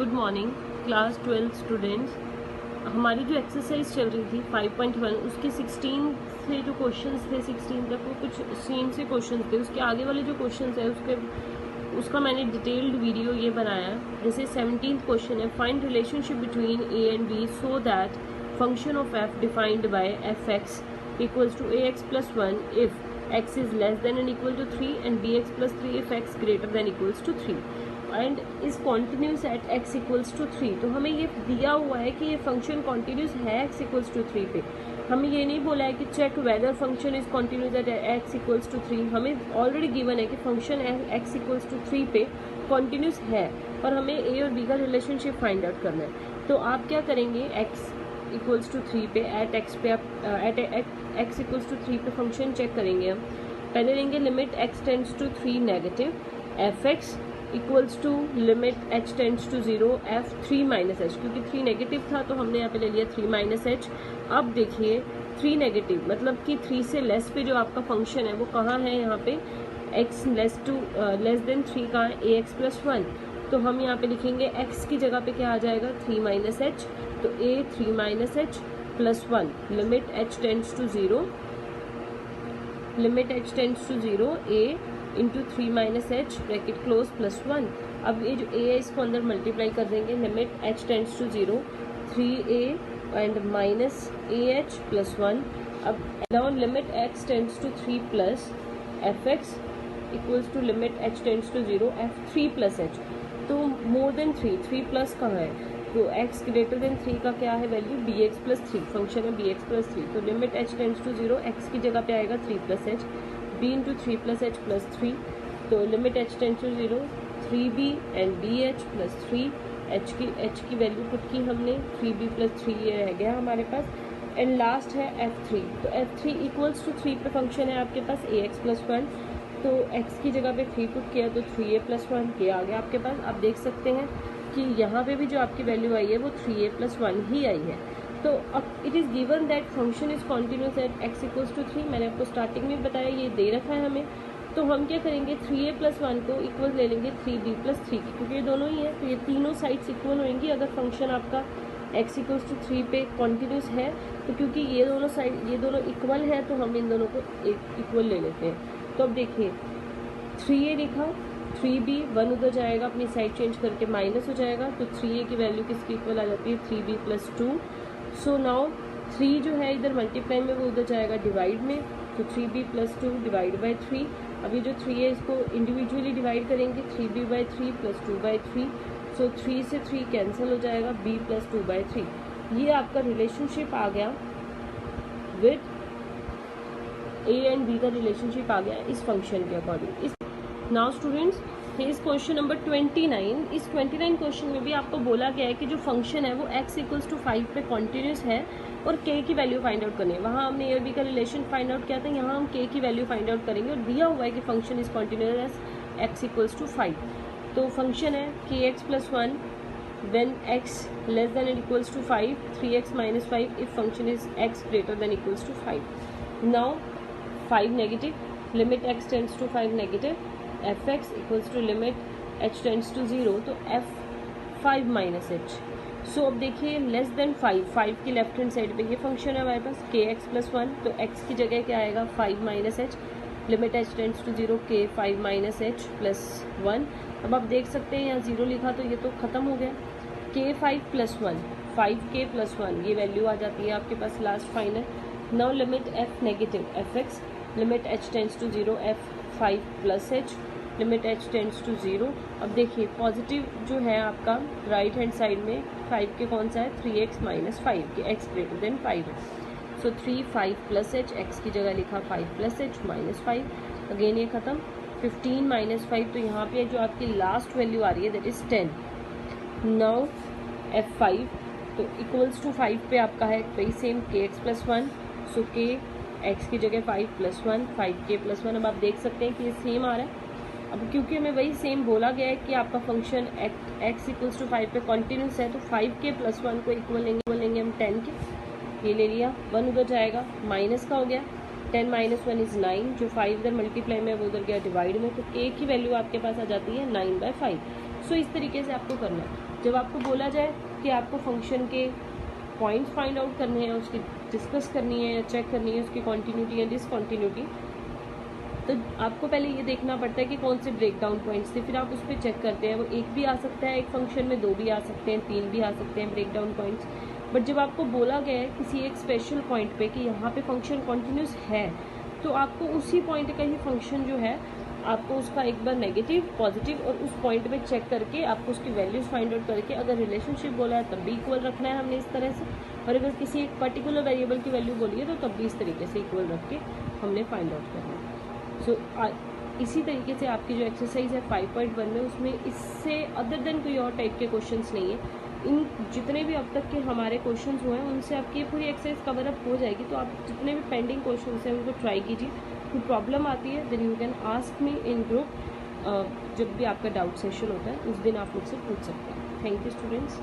Good morning class 12 students. हमारी जो exercise चल रही थी 5.1 उसके 16 से जो क्वेश्चंस थे 16 तक वो कुछ सेम से क्वेश्चंस थे। उसके आगे वाले जो क्वेश्चंस है उसका मैंने डिटेल्ड वीडियो ये बनाया है। जैसे 17th क्वेश्चन है, find relationship between A and B so that function of F defined by F X equals to A X plus 1 if x is less than and equal to 3 and bx plus 3 if x greater than equals to 3 and is continuous at x equals to 3। तो हमें ये दिया हुआ है कि ये function continuous है x equals to 3 पे। हमें ये नहीं बोला है कि check whether function is continuous at x equals to 3। हमें ऑलरेडी गिवन है कि फंक्शन x इक्वल्स टू 3 पे कॉन्टिन्यूस है और हमें a और b का रिलेशनशिप फाइंड आउट करना है। तो आप क्या करेंगे, x इक्वल्स टू 3 पे एट x इक्वल्स टू 3 पे फंक्शन चेक करेंगे। हम पहले लेंगे limit x tends to 3 negative F X equals to limit h tends to 0 f 3 minus H, क्योंकि 3 नेगेटिव था तो हमने यहाँ पे ले लिया 3 माइनस एच। अब देखिए 3 नेगेटिव मतलब कि 3 से लेस पे जो आपका फंक्शन है वो कहाँ है, यहाँ पे x लेस देन 3 का ए एक्स प्लस 1। तो हम यहाँ पे लिखेंगे x की जगह पे क्या आ जाएगा 3 माइनस एच, तो a 3 माइनस एच प्लस 1 लिमिट h टेंड्स टू 0 लिमिट h tends to 0 a into 3 minus H bracket close plus 1। अब ये जो a है इसको अंदर मल्टीप्लाई कर देंगे, limit h tends to 0 3a and minus A H plus 1। अब down limit x tends to 3 plus F X equals to limit h tends to 0 f 3 plus H. तो मोर देन 3 प्लस कहाँ है, तो x greater then 3 का क्या है value bx plus 3, फंक्शन है bx प्लस 3। तो limit h tends to 0 x की जगह पे आएगा 3 plus H b into 3 plus H plus 3। तो limit h tends to 0 3b and bh plus 3 h की वैल्यू पुट की हमने 3b प्लस 3 ये रह गया हमारे पास। एंड लास्ट है f3, तो f3 इक्वल्स टू 3 पे फंक्शन है आपके पास ax प्लस 1, तो x की जगह पे 3 पुट किया तो 3a प्लस 1 ये आ गया आपके पास। आप देख सकते हैं कि यहाँ पे भी जो आपकी वैल्यू आई है वो 3a प्लस 1 ही आई है। तो अब it is given that function is continuous at x equals to 3। मैंने आपको स्टार्टिंग में बताया ये दे रखा है हमें, तो हम क्या करेंगे 3a प्लस 1 को इक्वल ले लेंगे 3b प्लस 3 की, क्योंकि ये दोनों ही है तो ये तीनों साइड्स इक्वल होंगी अगर फंक्शन आपका x इक्वल्स टू 3 पे कॉन्टिन्यूस है। तो क्योंकि ये दोनों इक्वल है तो हम इन दोनों को इक्वल ले लेते हैं। तो अब देखिए 3a लिखा 3b 1 उधर जाएगा अपनी साइड चेंज करके माइनस हो जाएगा, तो 3a की वैल्यू किसकी इक्वल आ जाती है 3b प्लस 2। सो नाउ 3 जो है इधर मल्टीप्लाई में वो उधर जाएगा डिवाइड में, तो 3b प्लस 2 डिवाइड बाई 3। अभी जो 3 है इसको इंडिविजुअली डिवाइड करेंगे 3b बाई 3 प्लस 2 बाई 3। सो 3 से 3 कैंसिल हो जाएगा b प्लस 2 बाई 3। ये आपका रिलेशनशिप आ गया विद a एंड b का रिलेशनशिप आ गया इस फंक्शन के अकॉर्डिंग। नाउ स्टूडेंट्स इस क्वेश्चन नंबर 29, इस 29 क्वेश्चन में भी आपको बोला गया है कि जो फंक्शन है वो x इक्वल्स टू 5 पे कॉन्टिन्यूस है और k की वैल्यू फाइंड आउट करनी है। वहाँ हमने a और b का रिलेशन फाइंड आउट किया था, यहाँ हम k की वैल्यू फाइंड आउट करेंगे और दिया हुआ है कि function is continuous x equals to 5। तो फंक्शन है kx plus 1 when x less than and equals to 5 3x minus 5 if function is x greater than equals to 5। Now 5 negative limit x tends to 5 negative F X equals to limit h tends to 0, तो f 5 minus H. सो अब देखिए less than 5 की left hand side पे ये function है हमारे पास k x plus 1, तो x की जगह क्या आएगा 5 minus H limit h tends to 0 k 5 minus H plus 1। अब आप देख सकते हैं यहाँ 0 लिखा तो ये तो ख़त्म हो गया, k 5 प्लस 1 5k प्लस 1 ये वैल्यू आ जाती है आपके पास last final. Now limit f negative F x limit h tends to 0 f 5 plus h limit h tends to 0। अब देखिए पॉजिटिव जो है आपका राइट हैंड साइड में 5 के कौन सा है 3x माइनस 5 के x ग्रेटर देन 5 है। सो 3 5 प्लस एच x की जगह लिखा 5 प्लस एच माइनस 5। अगेन ये खत्म 15 माइनस 5, तो यहाँ पे जो आपकी लास्ट वैल्यू आ रही है दैट इज 10। नाउ f5 तो इक्वल्स टू 5 पे आपका है वही सेम kx प्लस 1, सो k x की जगह 5 प्लस 1 5k प्लस 1। अब आप देख सकते हैं कि ये सेम आ रहा है। अब क्योंकि हमें वही सेम बोला गया है कि आपका फंक्शन x इक्वल्स टू 5 पे कॉन्टिन्यूस है, तो 5k प्लस 1 को इक्वल लेंगे हम 10 के, ये ले लिया 1 उधर जाएगा माइनस का हो गया 10 माइनस 1 इज़ 9, जो 5 इधर मल्टीप्लाई में वो उधर गया डिवाइड में, तो k की वैल्यू आपके पास आ जाती है 9/5। सो इस तरीके से आपको करना है। जब आपको बोला जाए कि आपको फंक्शन के पॉइंट्स फाइंड आउट करने हैं, उसकी डिस्कस करनी है या चेक करनी है उसकी कॉन्टीन्यूटी या डिसकॉन्टीन्यूटी, तो आपको पहले ये देखना पड़ता है कि कौन से ब्रेक डाउन पॉइंट्स थे, फिर आप उस पर चेक करते हैं। वो एक भी आ सकता है एक फंक्शन में, दो भी आ सकते हैं, तीन भी आ सकते हैं ब्रेक डाउन पॉइंट्स। बट जब आपको बोला गया है किसी एक स्पेशल पॉइंट पे कि यहाँ पे फंक्शन कॉन्टिन्यूस है, तो आपको उसी पॉइंट का ही फंक्शन जो है आपको उसका एक बार नेगेटिव पॉजिटिव और उस पॉइंट पे चेक करके आपको उसकी वैल्यूज फाइंड आउट करके, अगर रिलेशनशिप बोला है तब भी इक्वल रखना है हमने इस तरह से, और अगर किसी एक पर्टिकुलर वेरिएबल की वैल्यू बोली है तो तब भी इस तरीके से इक्वल रख के हमने फाइंड आउट करना है। सो इसी तरीके से आपकी जो एक्सरसाइज है 5.1 में, उसमें इससे अदर देन कोई और टाइप के क्वेश्चंस नहीं है। इन जितने भी अब तक के हमारे क्वेश्चंस हुए हैं उनसे आपकी ये पूरी एक्सरसाइज कवर अप हो जाएगी। तो आप जितने भी पेंडिंग क्वेश्चंस हैं उनको ट्राई कीजिए। कोई प्रॉब्लम आती है then you can ask me in group. जब भी आपका डाउट सेशन होता है उस दिन आप मुझसे पूछ सकते हैं। Thank you students.